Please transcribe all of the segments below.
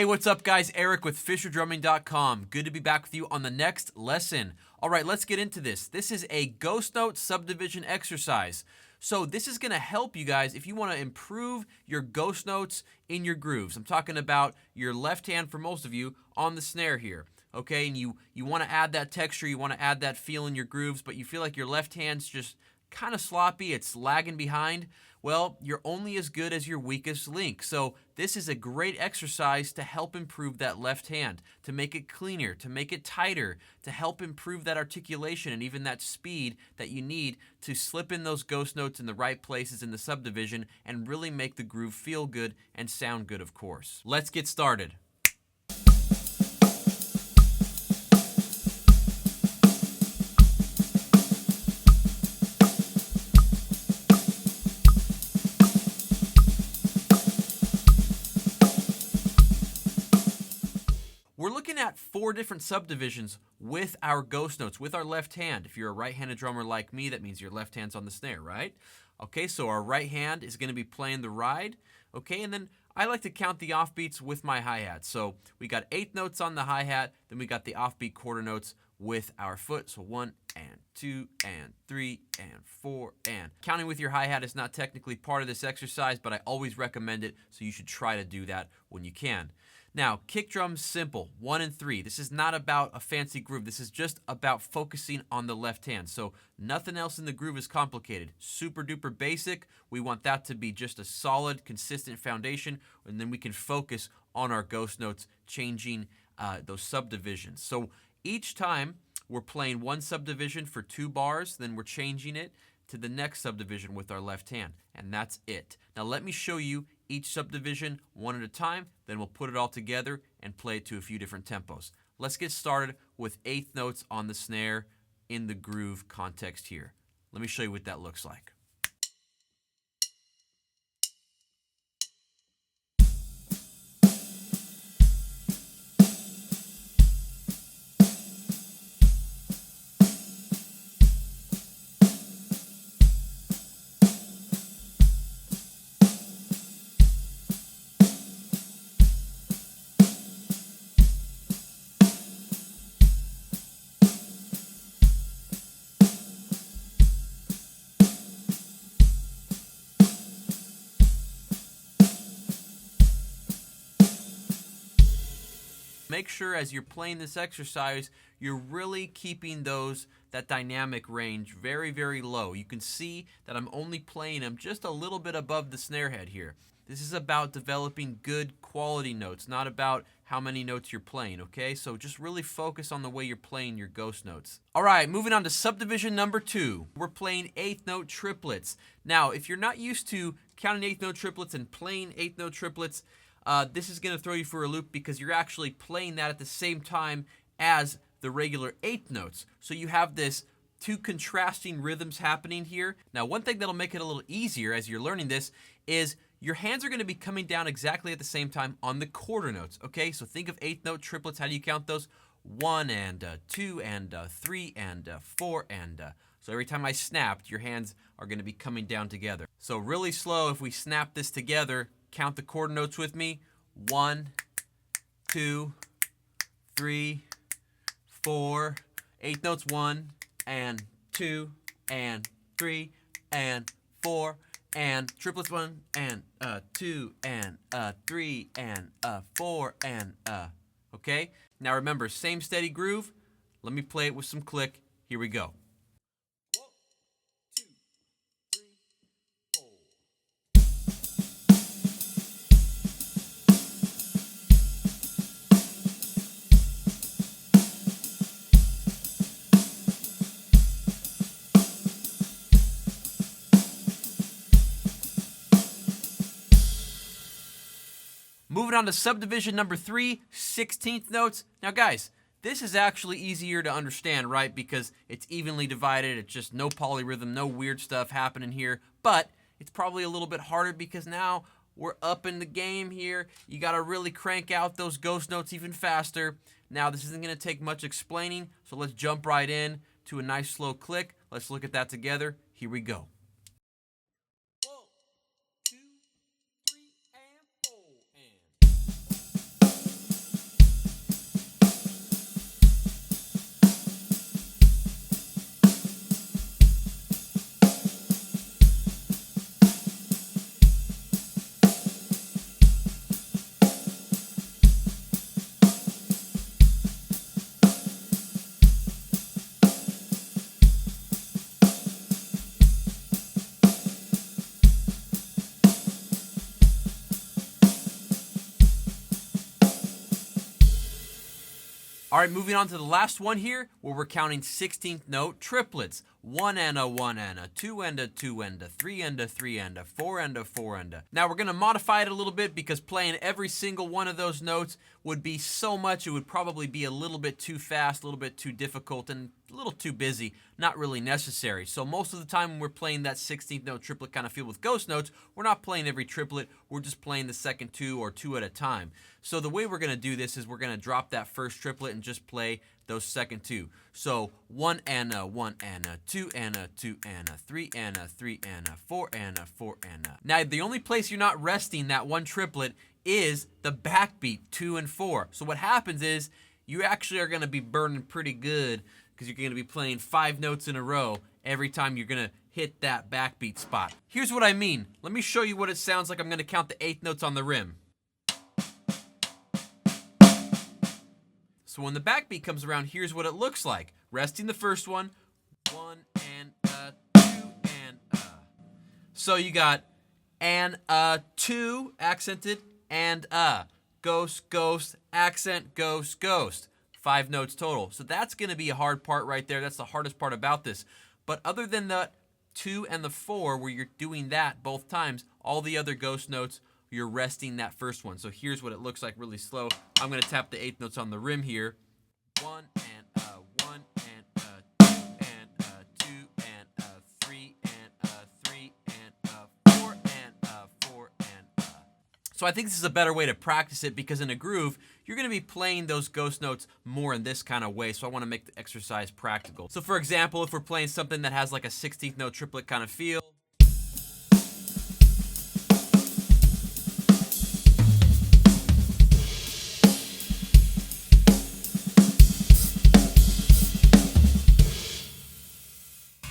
Hey, what's up guys? Eric with FisherDrumming.com. Good to be back with you on the next lesson. All right, let's get into this. This is a ghost note subdivision exercise. So this is going to help you guys if you want to improve your ghost notes in your grooves. I'm talking about your left hand for most of you on the snare here. Okay, and you want to add that texture, you want to add that feel in your grooves, but you feel like your left hand's just kind of sloppy, it's lagging behind. Well, you're only as good as your weakest link. So this is a great exercise to help improve that left hand, to make it cleaner, to make it tighter, to help improve that articulation and even that speed that you need to slip in those ghost notes in the right places in the subdivision and really make the groove feel good and sound good, of course. Let's get started. We're looking at 4 different subdivisions with our ghost notes, with our left hand. If you're a right-handed drummer like me, that means your left hand's on the snare, right? Okay, so our right hand is going to be playing the ride, okay? And then I like to count the offbeats with my hi-hat. So we got 8 notes on the hi-hat, then we got the offbeat quarter notes with our foot. So 1 and 2 and 3 and 4 and. Counting with your hi-hat is not technically part of this exercise, but I always recommend it, so you should try to do that when you can. Now, kick drums, simple, 1 and 3. This is not about a fancy groove. This is just about focusing on the left hand. So nothing else in the groove is complicated. Super duper basic. We want that to be just a solid, consistent foundation, and then we can focus on our ghost notes, changing those subdivisions. So each time we're playing one subdivision for 2 bars, then we're changing it to the next subdivision with our left hand, and that's it. Now let me show you each subdivision one at a time, then we'll put it all together and play it to a few different tempos. Let's get started with 8th notes on the snare in the groove context here. Let me show you what that looks like. Make sure as you're playing this exercise, you're really keeping that dynamic range very, very low. You can see that I'm only playing them just a little bit above the snare head here. This is about developing good quality notes, not about how many notes you're playing, okay? So just really focus on the way you're playing your ghost notes. All right, moving on to subdivision number 2. We're playing 8th note triplets. Now, if you're not used to counting 8th note triplets and playing 8th note triplets, this is going to throw you for a loop because you're actually playing that at the same time as the regular 8th notes. So you have this 2 contrasting rhythms happening here. Now, one thing that'll make it a little easier as you're learning this is your hands are going to be coming down exactly at the same time on the quarter notes, okay? So think of 8th note triplets. How do you count those? 1 and 2 and 3 and 4 and... So every time I snapped, your hands are going to be coming down together. So really slow, if we snap this together, count the quarter notes with me. 1, 2, 3, 4. 8th notes, 1 and 2 and 3 and 4 and triplets, 1 and 2 and 3 and 4 and okay. Now remember, same steady groove. Let me play it with some click. Here we go. Moving on to subdivision number 3, 16th notes. Now guys, this is actually easier to understand, right? Because it's evenly divided, it's just no polyrhythm, no weird stuff happening here. But it's probably a little bit harder because now we're up in the game here. You gotta really crank out those ghost notes even faster. Now this isn't gonna take much explaining, so let's jump right in to a nice slow click. Let's look at that together. Here we go. All right, moving on to the last one here, where we're counting 16th note triplets. 1 and a 1 and a 2 and a 2 and a 3 and a 3 and a 4 and a 4 and a. Now we're going to modify it a little bit because playing every single one of those notes would be so much. It would probably be a little bit too fast, a little bit too difficult, and a little too busy. Not really necessary. So most of the time when we're playing that 16th note triplet kind of feel with ghost notes, we're not playing every triplet. We're just playing the second two or two at a time. So the way we're going to do this is we're going to drop that first triplet and just play those second two. So 1 and a 1 and a 2 and a 2 and a 3 and a 3 and a 4 and a 4 and a. Now the only place you're not resting that one triplet is the backbeat 2 and 4. So what happens is you actually are going to be burning pretty good because you're going to be playing 5 notes in a row every time you're going to hit that backbeat spot. Here's what I mean. Let me show you what it sounds like. I'm going to count the 8th notes on the rim. So when the backbeat comes around, here's what it looks like. Resting the first one, 1 and a 2 and a. So you got and a 2 accented and a. Ghost, ghost, accent, ghost, ghost. 5 notes total. So that's going to be a hard part right there. That's the hardest part about this. But other than the 2 and the 4 where you're doing that both times, all the other ghost notes, you're resting that first one. So here's what it looks like really slow. I'm going to tap the 8th notes on the rim here. 1 and a 1 and a 2 and a 2 and a 3 and a 3 and a 4 and a 4 and a. So I think this is a better way to practice it because in a groove, you're going to be playing those ghost notes more in this kind of way. So I want to make the exercise practical. So for example, if we're playing something that has like a 16th note triplet kind of feel,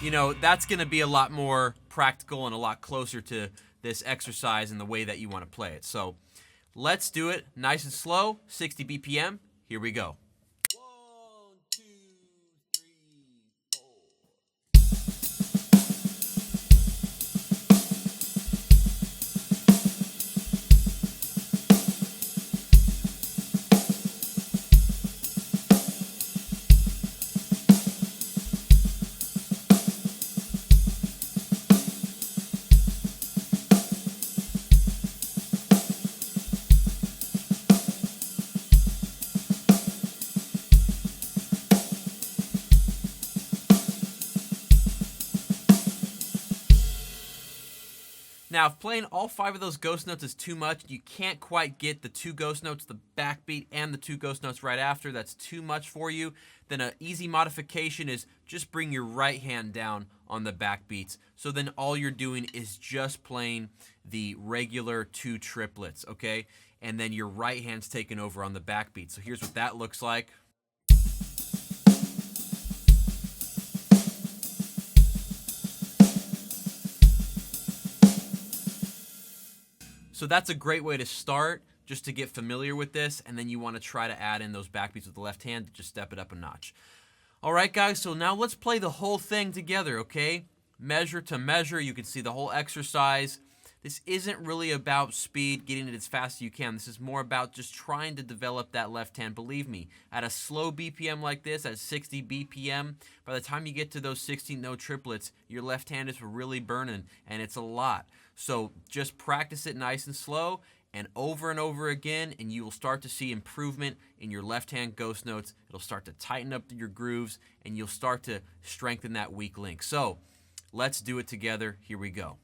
you know, that's going to be a lot more practical and a lot closer to this exercise and the way that you want to play it. So let's do it nice and slow, 60 BPM. Here we go. 1, 2, 3, 4. Now, if playing all 5 of those ghost notes is too much, you can't quite get the 2 ghost notes, the backbeat, and the 2 ghost notes right after, that's too much for you, then an easy modification is just bring your right hand down on the backbeats. So then all you're doing is just playing the regular 2 triplets, okay? And then your right hand's taking over on the backbeat. So here's what that looks like. So that's a great way to start, just to get familiar with this, and then you want to try to add in those backbeats with the left hand to just step it up a notch. All right, guys, so now let's play the whole thing together, okay? Measure to measure, you can see the whole exercise. This isn't really about speed, getting it as fast as you can. This is more about just trying to develop that left hand. Believe me, at a slow BPM like this, at 60 BPM, by the time you get to those 16 note triplets, your left hand is really burning, and it's a lot. So just practice it nice and slow and over again, and you will start to see improvement in your left hand ghost notes. It'll start to tighten up your grooves, and you'll start to strengthen that weak link. So let's do it together. Here we go.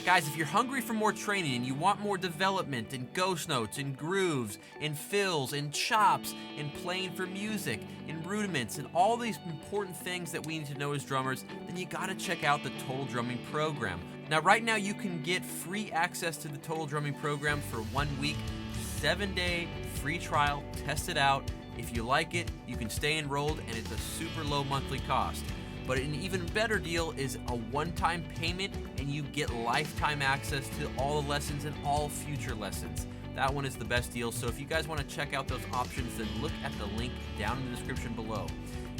Guys, if you're hungry for more training and you want more development in ghost notes, in grooves, in fills, in chops, in playing for music, in rudiments, and all these important things that we need to know as drummers, then you gotta check out the Total Drumming program. Now, right now you can get free access to the Total Drumming program for 1 week, 7-day free trial, test it out. If you like it, you can stay enrolled and it's a super low monthly cost. But an even better deal is a one-time payment and you get lifetime access to all the lessons and all future lessons. That one is the best deal. So if you guys want to check out those options, then look at the link down in the description below.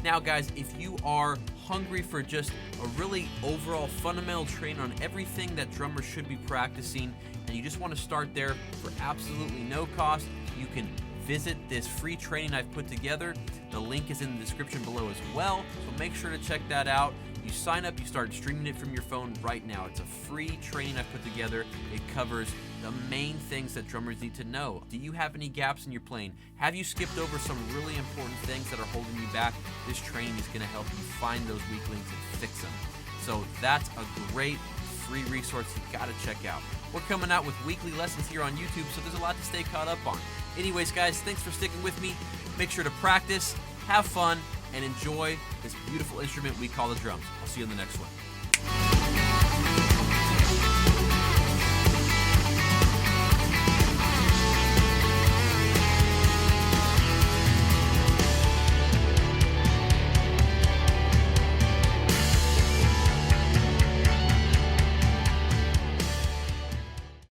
Now guys, if you are hungry for just a really overall fundamental training on everything that drummers should be practicing, and you just want to start there for absolutely no cost, you can visit this free training I've put together. The link is in the description below as well, so make sure to check that out. You sign up, you start streaming it from your phone right now. It's a free training I've put together. It covers the main things that drummers need to know. Do you have any gaps in your playing? Have you skipped over some really important things that are holding you back? This training is going to help you find those weak links and fix them. So that's a great free resource you got to check out. We're coming out with weekly lessons here on YouTube, so there's a lot to stay caught up on. Anyways, guys, thanks for sticking with me. Make sure to practice, have fun, and enjoy this beautiful instrument we call the drums. I'll see you in the next one.